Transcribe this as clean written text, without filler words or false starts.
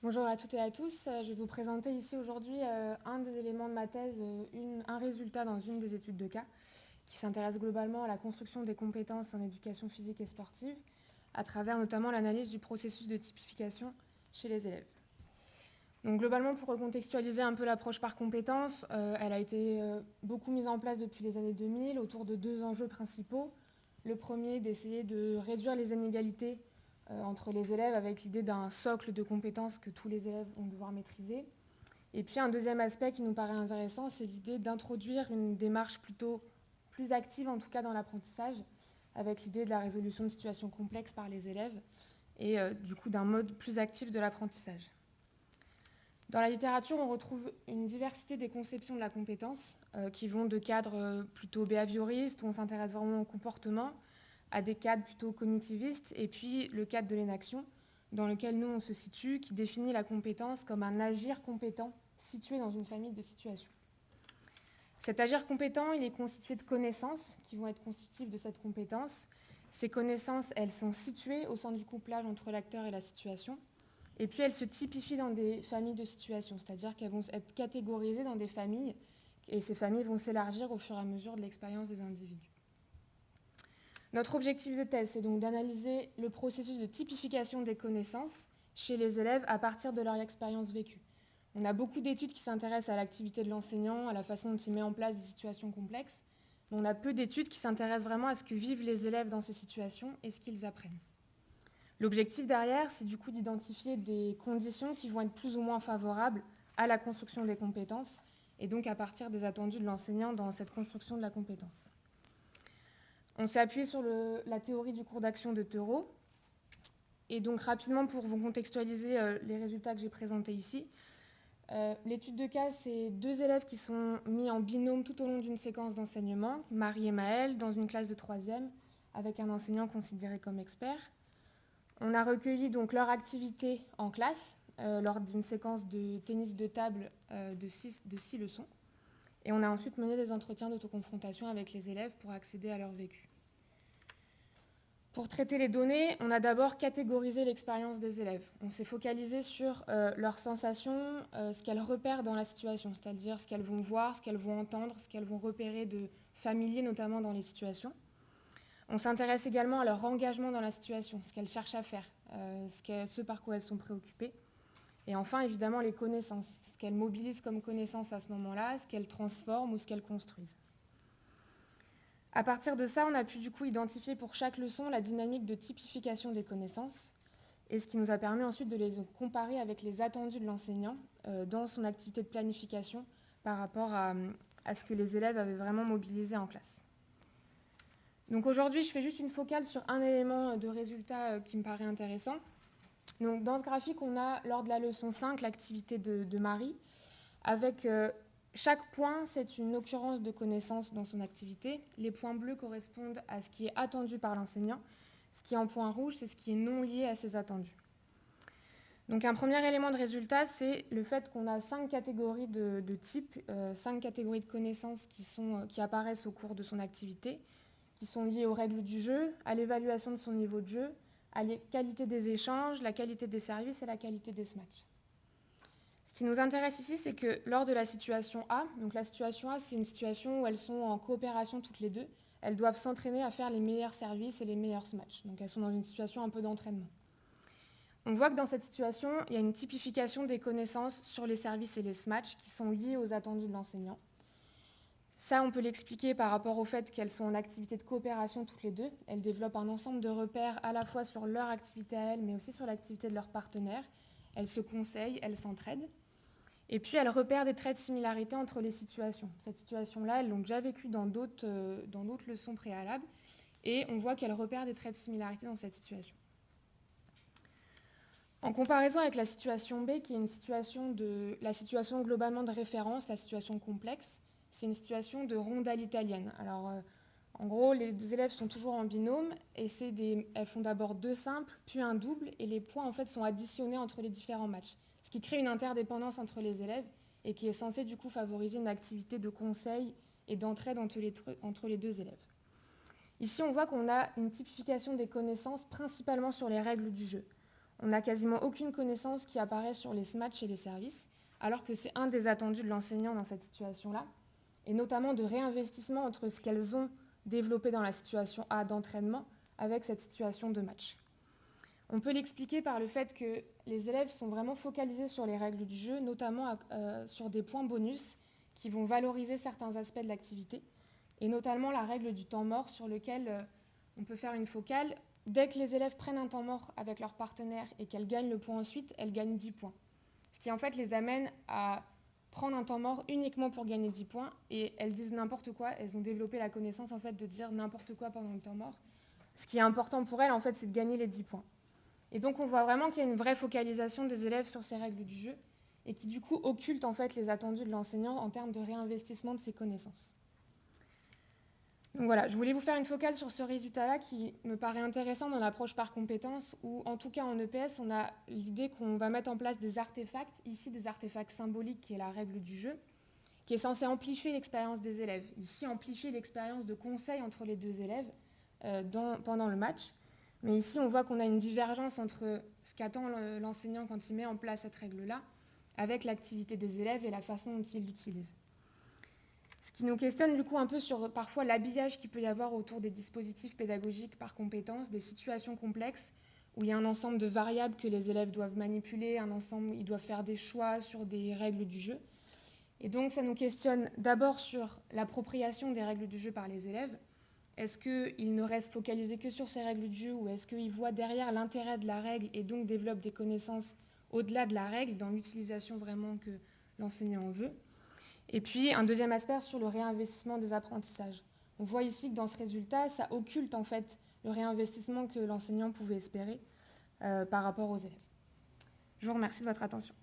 Bonjour à toutes et à tous. Je vais vous présenter ici aujourd'hui un des éléments de ma thèse, un résultat dans une des études de cas qui s'intéresse globalement à la construction des compétences en éducation physique et sportive à travers notamment l'analyse du processus de typification chez les élèves. Donc globalement, pour recontextualiser un peu l'approche par compétences, elle a été beaucoup mise en place depuis les années 2000 autour de deux enjeux principaux. Le premier, d'essayer de réduire les inégalités entre les élèves avec l'idée d'un socle de compétences que tous les élèves vont devoir maîtriser. Et puis un deuxième aspect qui nous paraît intéressant, c'est l'idée d'introduire une démarche plutôt plus active, en tout cas dans l'apprentissage, avec l'idée de la résolution de situations complexes par les élèves et du coup d'un mode plus actif de l'apprentissage. Dans la littérature, on retrouve une diversité des conceptions de la compétence qui vont de cadres plutôt behavioristes, où on s'intéresse vraiment au comportement, à des cadres plutôt cognitivistes, et puis le cadre de l'énaction, dans lequel nous on se situe, qui définit la compétence comme un agir compétent situé dans une famille de situations. Cet agir compétent, il est constitué de connaissances qui vont être constitutives de cette compétence. Ces connaissances, elles sont situées au sein du couplage entre l'acteur et la situation. Et puis elles se typifient dans des familles de situations, c'est-à-dire qu'elles vont être catégorisées dans des familles, et ces familles vont s'élargir au fur et à mesure de l'expérience des individus. Notre objectif de thèse, c'est donc d'analyser le processus de typification des connaissances chez les élèves à partir de leur expérience vécue. On a beaucoup d'études qui s'intéressent à l'activité de l'enseignant, à la façon dont il met en place des situations complexes, mais on a peu d'études qui s'intéressent vraiment à ce que vivent les élèves dans ces situations et ce qu'ils apprennent. L'objectif derrière, c'est du coup d'identifier des conditions qui vont être plus ou moins favorables à la construction des compétences et donc à partir des attendus de l'enseignant dans cette construction de la compétence. On s'est appuyé sur la théorie du cours d'action de Thoreau. Et donc rapidement, pour vous contextualiser les résultats que j'ai présentés ici, l'étude de cas, c'est deux élèves qui sont mis en binôme tout au long d'une séquence d'enseignement, Marie et Maëlle, dans une classe de 3e, avec un enseignant considéré comme expert. On a recueilli donc leur activité en classe lors d'une séquence de tennis de table de 6 leçons. Et on a ensuite mené des entretiens d'autoconfrontation avec les élèves pour accéder à leur vécu. Pour traiter les données, on a d'abord catégorisé l'expérience des élèves. On s'est focalisé sur leurs sensations, ce qu'elles repèrent dans la situation, c'est-à-dire ce qu'elles vont voir, ce qu'elles vont entendre, ce qu'elles vont repérer de familier, notamment dans les situations. On s'intéresse également à leur engagement dans la situation, ce qu'elles cherchent à faire, ce par quoi elles sont préoccupées. Et enfin, évidemment, les connaissances, ce qu'elles mobilisent comme connaissances à ce moment-là, ce qu'elles transforment ou ce qu'elles construisent. À partir de ça, on a pu du coup identifier pour chaque leçon la dynamique de typification des connaissances, et ce qui nous a permis ensuite de les comparer avec les attendus de l'enseignant dans son activité de planification par rapport à ce que les élèves avaient vraiment mobilisé en classe. Donc aujourd'hui, je fais juste une focale sur un élément de résultat qui me paraît intéressant. Donc dans ce graphique, on a, lors de la leçon 5, l'activité de Marie, avec chaque point, c'est une occurrence de connaissance dans son activité. Les points bleus correspondent à ce qui est attendu par l'enseignant. Ce qui est en point rouge, c'est ce qui est non lié à ses attendus. Donc un premier élément de résultat, c'est le fait qu'on a 5 catégories de types, 5 catégories de connaissances qui apparaissent au cours de son activité, qui sont liées aux règles du jeu, à l'évaluation de son niveau de jeu, à la qualité des échanges, la qualité des services et la qualité des matchs. Ce qui nous intéresse ici, c'est que lors de la situation A, donc la situation A, c'est une situation où elles sont en coopération toutes les deux, elles doivent s'entraîner à faire les meilleurs services et les meilleurs matchs. Donc elles sont dans une situation un peu d'entraînement. On voit que dans cette situation, il y a une typification des connaissances sur les services et les matchs qui sont liés aux attendus de l'enseignant. Ça, on peut l'expliquer par rapport au fait qu'elles sont en activité de coopération toutes les deux. Elles développent un ensemble de repères à la fois sur leur activité à elles, mais aussi sur l'activité de leurs partenaires. Elles se conseillent, elles s'entraident. Et puis, elles repèrent des traits de similarité entre les situations. Cette situation-là, elles l'ont déjà vécue dans d'autres leçons préalables. Et on voit qu'elles repèrent des traits de similarité dans cette situation. En comparaison avec la situation B, qui est la situation globalement de référence, la situation complexe, c'est une situation de rondelle italienne. Alors, en gros, les deux élèves sont toujours en binôme et elles font d'abord 2 simples, puis un double, et les points en fait sont additionnés entre les différents matchs, ce qui crée une interdépendance entre les élèves et qui est censé du coup favoriser une activité de conseil et d'entraide entre les deux élèves. Ici, on voit qu'on a une typification des connaissances principalement sur les règles du jeu. On n'a quasiment aucune connaissance qui apparaît sur les SMATs et les services, alors que c'est un des attendus de l'enseignant dans cette situation-là, et notamment de réinvestissement entre ce qu'elles ont développé dans la situation A d'entraînement avec cette situation de match. On peut l'expliquer par le fait que les élèves sont vraiment focalisés sur les règles du jeu, notamment sur des points bonus qui vont valoriser certains aspects de l'activité, et notamment la règle du temps mort sur lequel on peut faire une focale. Dès que les élèves prennent un temps mort avec leur partenaire et qu'elles gagnent le point ensuite, elles gagnent 10 points. Ce qui en fait les amène à prendre un temps mort uniquement pour gagner 10 points, et elles disent n'importe quoi, elles ont développé la connaissance en fait de dire n'importe quoi pendant le temps mort. Ce qui est important pour elles en fait, c'est de gagner les 10 points. Et donc on voit vraiment qu'il y a une vraie focalisation des élèves sur ces règles du jeu et qui du coup occulte en fait les attendus de l'enseignant en termes de réinvestissement de ses connaissances. Donc voilà, je voulais vous faire une focale sur ce résultat-là qui me paraît intéressant dans l'approche par compétences, où en tout cas en EPS, on a l'idée qu'on va mettre en place des artefacts, ici des artefacts symboliques qui est la règle du jeu, qui est censé amplifier l'expérience des élèves. Ici, amplifier l'expérience de conseil entre les deux élèves pendant le match. Mais ici, on voit qu'on a une divergence entre ce qu'attend l'enseignant quand il met en place cette règle-là, avec l'activité des élèves et la façon dont ils l'utilisent. Ce qui nous questionne du coup un peu sur parfois l'habillage qu'il peut y avoir autour des dispositifs pédagogiques par compétences, des situations complexes où il y a un ensemble de variables que les élèves doivent manipuler, ils doivent faire des choix sur des règles du jeu. Et donc ça nous questionne d'abord sur l'appropriation des règles du jeu par les élèves. Est-ce qu'ils ne restent focalisés que sur ces règles du jeu, ou est-ce qu'ils voient derrière l'intérêt de la règle et donc développent des connaissances au-delà de la règle, dans l'utilisation vraiment que l'enseignant en veut? Et puis un deuxième aspect sur le réinvestissement des apprentissages. On voit ici que dans ce résultat, ça occulte en fait le réinvestissement que l'enseignant pouvait espérer par rapport aux élèves. Je vous remercie de votre attention.